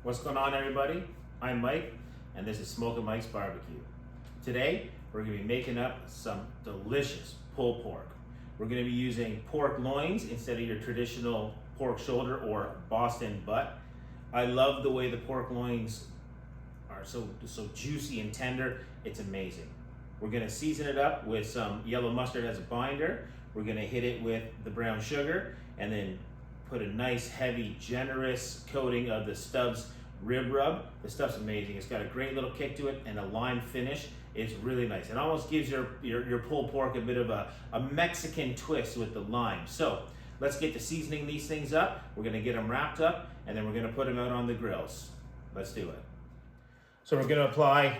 What's going on, everybody? I'm Mike, and this is Smoking Mike's Barbecue. Today, we're going to be making up some delicious pulled pork. We're going to be using pork loins instead of your traditional pork shoulder or Boston butt. I love the way the pork loins are so juicy and tender. It's amazing. We're going to season it up with some yellow mustard as a binder. We're going to hit it with the brown sugar and then put a nice, heavy, generous coating of the Stubbs rib rub. The stuff's amazing. It's got a great little kick to it and a lime finish. It's really nice. It almost gives your pulled pork a bit of a Mexican twist with the lime. So let's get to seasoning these things up. We're gonna get them wrapped up and then we're gonna put them out on the grills. Let's do it. So we're gonna apply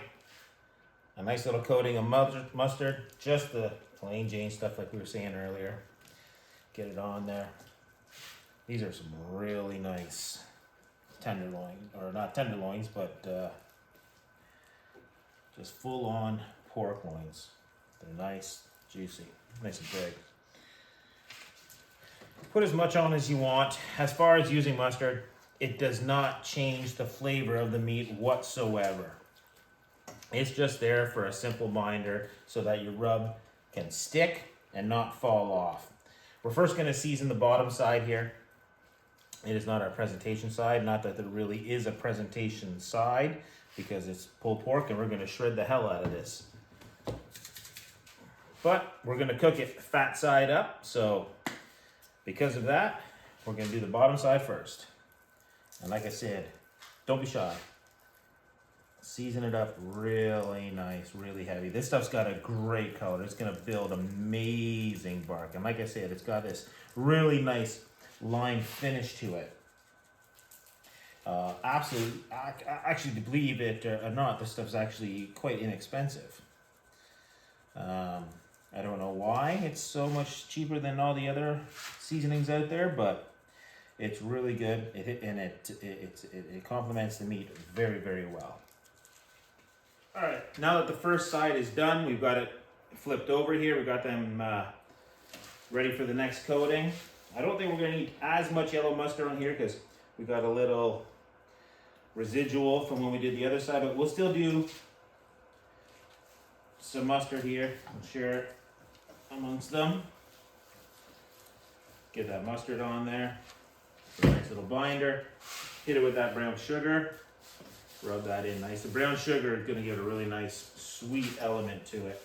a nice little coating of mustard, just the plain Jane stuff like we were saying earlier. Get it on there. These are some really nice tenderloin, or not tenderloins, but just full on pork loins. They're nice, juicy, nice and big. Put as much on as you want. As far as using mustard, it does not change the flavor of the meat whatsoever. It's just there for a simple binder so that your rub can stick and not fall off. We're first going to season the bottom side here. It is not our presentation side, not that there really is a presentation side because it's pulled pork and we're going to shred the hell out of this. But we're going to cook it fat side up, so because of that, we're going to do the bottom side first. And like I said, don't be shy. Season it up really nice, really heavy. This stuff's got a great color. It's going to build amazing bark. And like I said, it's got this really nice lime finish to it. Absolutely, actually, to believe it or not, this stuff's actually quite inexpensive. I don't know why it's so much cheaper than all the other seasonings out there, but it's really good. It complements the meat very, very well. All right, now that the first side is done, we've got it flipped over here. We've got them ready for the next coating. I don't think we're going to need as much yellow mustard on here because we got a little residual from when we did the other side, but we'll still do some mustard here. We'll share it amongst them. Get that mustard on there. Nice little binder. Hit it with that brown sugar. Rub that in nice. The brown sugar is going to give a really nice sweet element to it.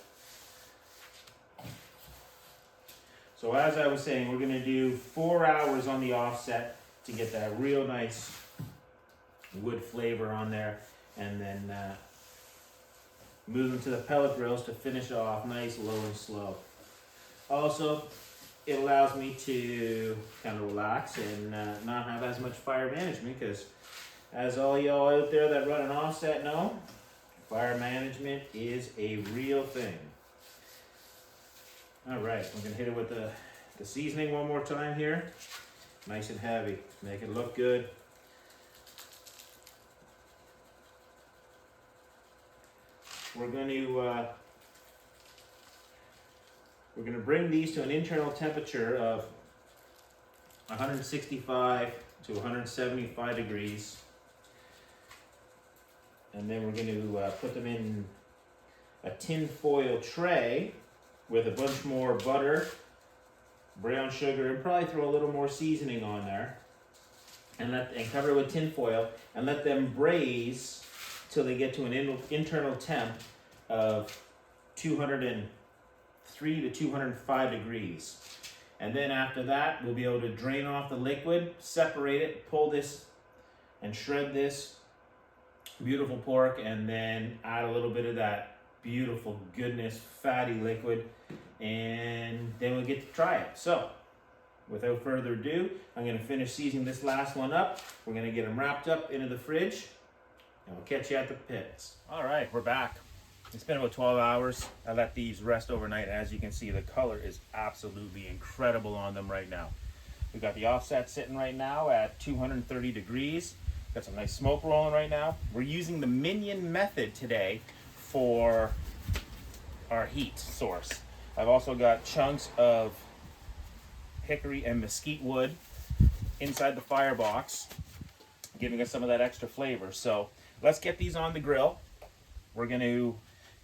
So as I was saying, we're going to do 4 hours on the offset to get that real nice wood flavor on there, and then move them to the pellet grills to finish off nice, low and slow. Also, it allows me to kind of relax and not have as much fire management, because as all y'all out there that run an offset know, fire management is a real thing. All right, we're gonna hit it with the seasoning one more time here. Nice and heavy, make it look good. We're gonna bring these to an internal temperature of 165 to 175 degrees. And then we're gonna put them in a tin foil tray with a bunch more butter, brown sugar, and probably throw a little more seasoning on there, and cover it with tin foil and let them braise till they get to an internal temp of 203 to 205 degrees. And then after that, we'll be able to drain off the liquid, separate it, pull this and shred this beautiful pork, and then add a little bit of that beautiful goodness fatty liquid, and then we'll get to try it. So without further ado, I'm going to finish seasoning this last one up. We're going to get them wrapped up into the fridge, and we'll catch you at the pits. All right, we're back. It's been about 12 hours. I let these rest overnight, and as you can see, the color is absolutely incredible on them right now. We've got the offset sitting right now at 230 degrees. Got some nice smoke rolling right now. We're using the Minion method today for our heat source. I've also got chunks of hickory and mesquite wood inside the firebox giving us some of that extra flavor. So let's get these on the grill. We're going to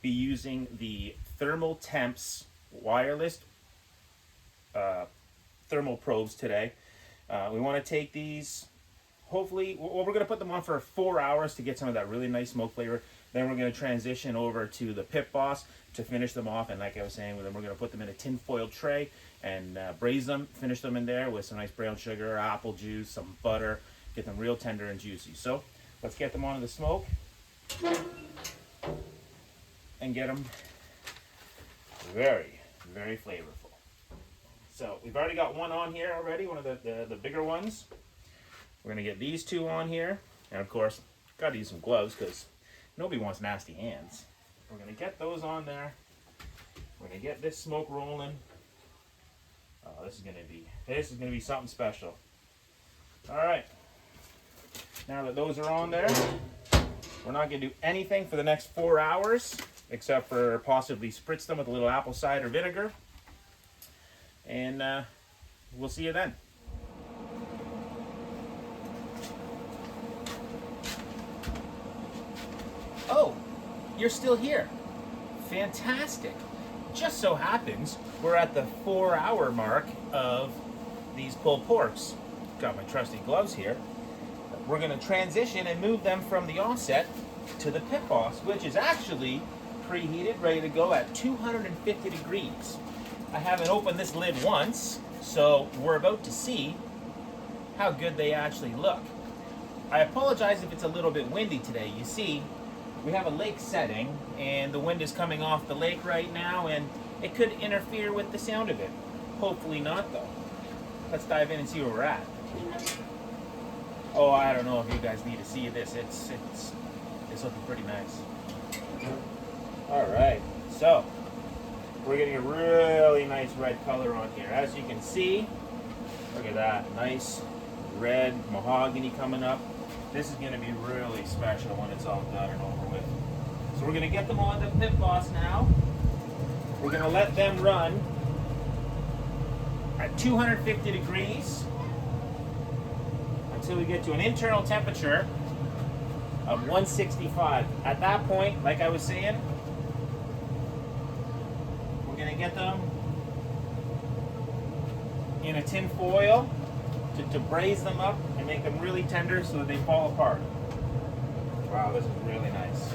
be using the Thermal Temps wireless thermal probes today. We want to take these, hopefully, well, we're going to put them on for 4 hours to get some of that really nice smoke flavor. Then we're going to transition over to the Pit Boss to finish them off. And like I was saying, then we're going to put them in a tin foil tray and braise them, finish them in there with some nice brown sugar, apple juice, some butter, get them real tender and juicy. So let's get them onto the smoke and get them very, very flavorful. So we've already got one on here already, one of the bigger ones. We're gonna get these two on here. And of course, gotta use some gloves because nobody wants nasty hands. We're gonna get those on there. We're gonna get this smoke rolling. Oh, this is gonna be something special. All right, now that those are on there, we're not gonna do anything for the next 4 hours, except for possibly spritz them with a little apple cider vinegar. And we'll see you then. Oh, you're still here. Fantastic. Just so happens we're at the 4-hour mark of these pulled porks. Got my trusty gloves here. We're going to transition and move them from the offset to the Pit Boss, which is actually preheated, ready to go at 250 degrees. I haven't opened this lid once, so we're about to see how good they actually look. I apologize if it's a little bit windy today. You see, we have a lake setting, and the wind is coming off the lake right now, and it could interfere with the sound of it. Hopefully not, though. Let's dive in and see where we're at. Oh, I don't know if you guys need to see this. It's looking pretty nice. All right, so we're getting a really nice red color on here. As you can see, look at that, nice red mahogany coming up. This is gonna be really special when it's all done and over with. So we're gonna get them on the Pit Boss now. We're gonna let them run at 250 degrees until we get to an internal temperature of 165. At that point, like I was saying, we're gonna get them in a tin foil to braise them up and make them really tender so that they fall apart. Wow, this is really nice.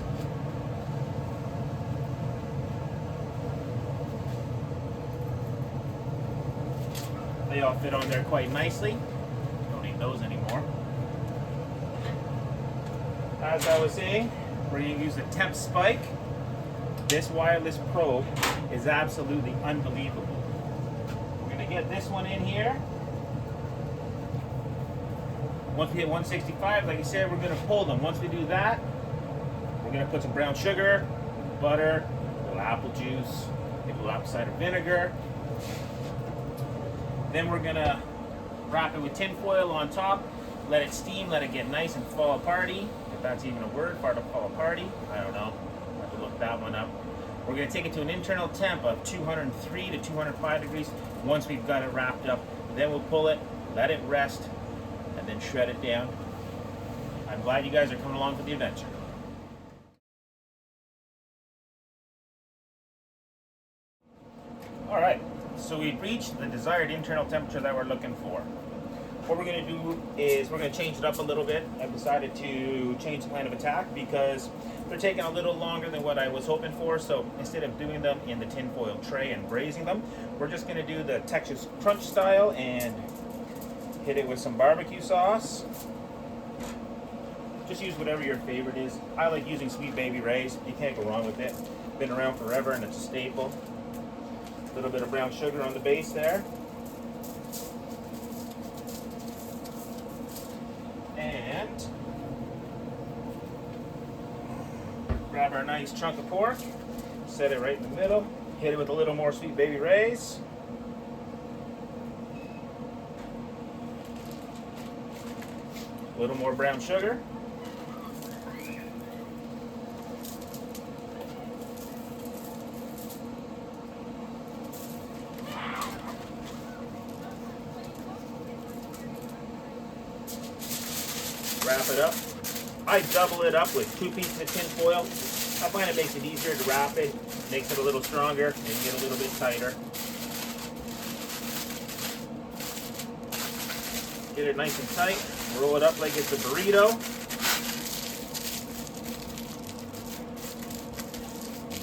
They all fit on there quite nicely. Don't need those anymore. As I was saying, we're going to use the temp spike. This wireless probe is absolutely unbelievable. We're going to get this one in here. Once we hit 165, like I said, we're going to pull them. Once we do that, we're going to put some brown sugar, butter, a little apple juice, maybe a little apple cider vinegar. Then we're going to wrap it with tin foil on top, let it steam, let it get nice and fall aparty. If that's even a word, fall aparty. I don't know. I have to look that one up. We're going to take it to an internal temp of 203 to 205 degrees. Once we've got it wrapped up, then we'll pull it, let it rest, and then shred it down. I'm glad you guys are coming along for the adventure. All right, so we've reached the desired internal temperature that we're looking for. What we're going to do is we're going to change it up a little bit. I've decided to change the plan of attack because they're taking a little longer than what I was hoping for. So instead of doing them in the tinfoil tray and braising them, we're just going to do the Texas Crunch style and hit it with some barbecue sauce. Just use whatever your favorite is. I like using Sweet Baby Ray's. You can't go wrong with it. Been around forever and it's a staple. A little bit of brown sugar on the base there. And grab our nice chunk of pork, set it right in the middle, hit it with a little more Sweet Baby Ray's. A little more brown sugar. Wrap it up. I double it up with 2 pieces of tin foil. I find it makes it easier to wrap it, makes it a little stronger, and get a little bit tighter. Get it nice and tight, roll it up like it's a burrito.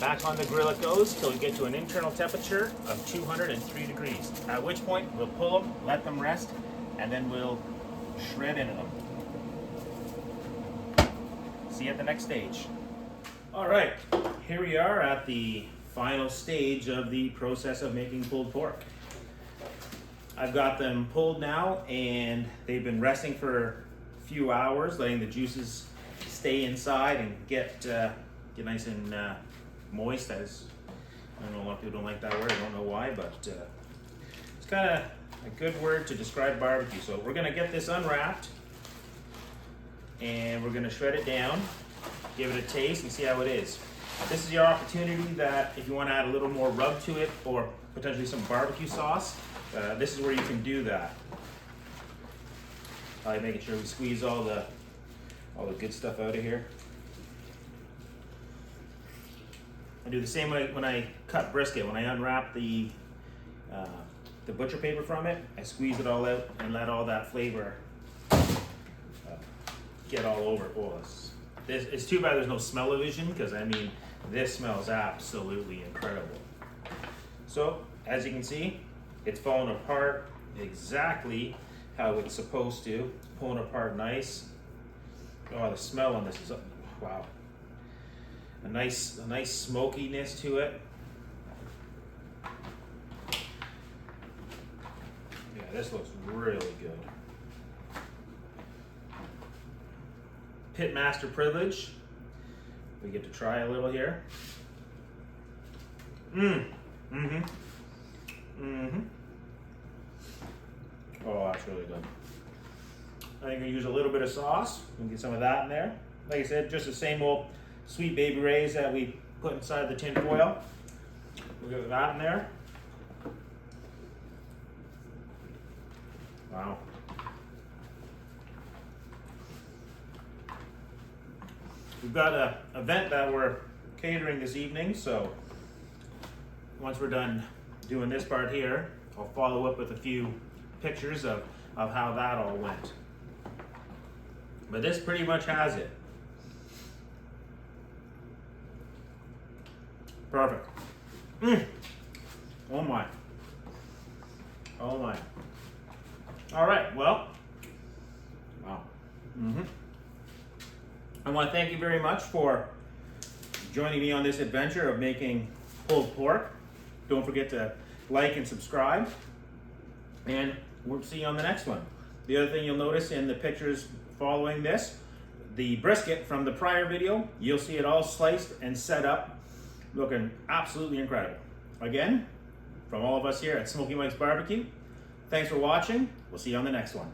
Back on the grill it goes till we get to an internal temperature of 203 degrees. At which point we'll pull them, let them rest, and then we'll shred into them. See you at the next stage. All right, here we are at the final stage of the process of making pulled pork. I've got them pulled now, and they've been resting for a few hours, letting the juices stay inside and get nice and moist. As I don't know, a lot of people don't like that word. I don't know why, but it's kind of a good word to describe barbecue. So we're gonna get this unwrapped, and we're gonna shred it down, give it a taste, and see how it is. This is your opportunity that if you want to add a little more rub to it, or potentially some barbecue sauce, this is where you can do that. By making sure we squeeze all the good stuff out of here. I do the same way when I cut brisket. When I unwrap the butcher paper from it, I squeeze it all out and let all that flavor get all over. Oh, it's too bad there's no smell-o-vision, because I mean, this smells absolutely incredible. So, as you can see, it's falling apart exactly how it's supposed to. It's pulling apart nice. Oh, the smell on this is, wow. A nice smokiness to it. Yeah, this looks really good. Pitmaster privilege. We get to try a little here. Oh, that's really good. I think we use a little bit of sauce. We can get some of that in there. Like I said, just the same old Sweet Baby Ray's that we put inside the tin foil. We'll get that in there. Wow. We've got an event that we're catering this evening, so once we're done doing this part here, I'll follow up with a few pictures of how that all went. But this pretty much has it. Perfect. Oh my. Oh my. All right, well, wow. I want to thank you very much for joining me on this adventure of making pulled pork. Don't forget to like and subscribe, and we'll see you on the next one. The other thing you'll notice in the pictures following this, the brisket from the prior video, you'll see it all sliced and set up, looking absolutely incredible. Again, from all of us here at Smoky Mike's Barbecue, thanks for watching. We'll see you on the next one.